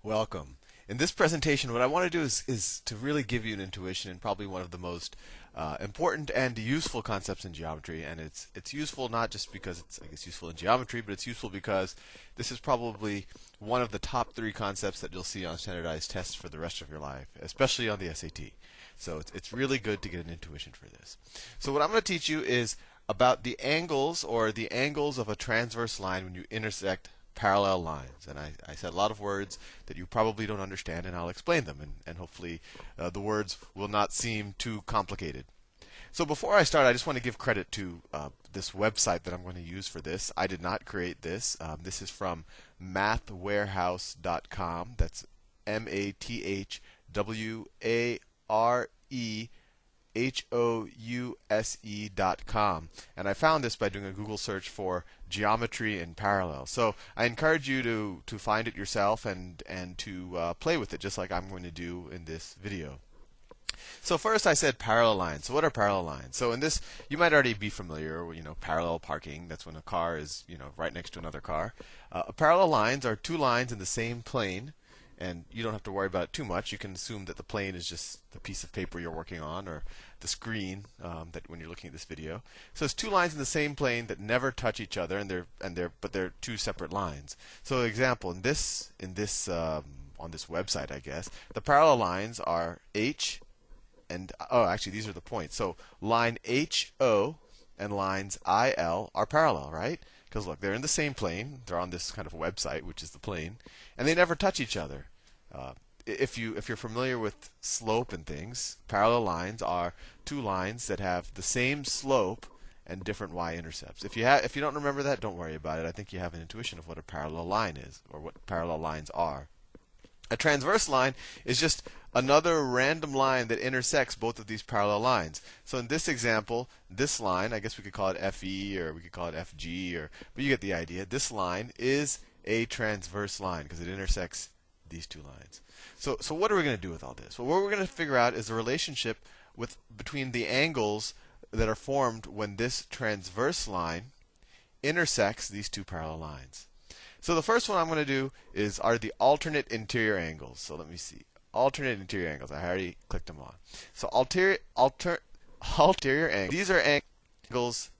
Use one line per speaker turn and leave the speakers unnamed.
Welcome. In this presentation, what I want to do is to really give you an intuition in probably one of the most important and useful concepts in geometry. And it's useful not just because it's, I guess, useful in geometry, but it's useful because this is probably one of the top 3 concepts that you'll see on standardized tests for the rest of your life, especially on the SAT. So it's really good to get an intuition for this. So what I'm going to teach you is about the angles of a transverse line when you intersect parallel lines. And I said a lot of words that you probably don't understand, and I'll explain them. And hopefully the words will not seem too complicated. So before I start, I just want to give credit to this website that I'm going to use for this. I did not create this. This is from mathwarehouse.com. That's mathwarehouse.com. And I found this by doing a Google search for geometry in parallel. So I encourage you to find it yourself and to play with it, just like I'm going to do in this video. So first I said parallel lines. So what are parallel lines? So in this, you might already be familiar with, parallel parking. That's when a car is, right next to another car. Parallel lines are 2 lines in the same plane. And you don't have to worry about it too much. You can assume that the plane is just the piece of paper you're working on, or the screen that when you're looking at this video. So it's 2 lines in the same plane that never touch each other, but they're 2 separate lines. So, example, on this website, I guess, the parallel lines are H and actually these are the points. So line HO and lines IL are parallel, right? Because look, they're in the same plane. They're on this kind of website, which is the plane, and they never touch each other. If you're familiar with slope and things, parallel lines are 2 lines that have the same slope and different y-intercepts. If you don't remember that, don't worry about it. I think you have an intuition of what a parallel line is, or what parallel lines are. A transverse line is just another random line that intersects both of these parallel lines. So in this example, this line, I guess we could call it FE or we could call it FG, but you get the idea. This line is a transverse line because it intersects these 2 lines. So what are we going to do with all this? Well, what we're going to figure out is the relationship between the angles that are formed when this transverse line intersects these 2 parallel lines. So the first one I'm going to do are the alternate interior angles. So let me see. Alternate interior angles. I already clicked them on. So interior angles. These are angles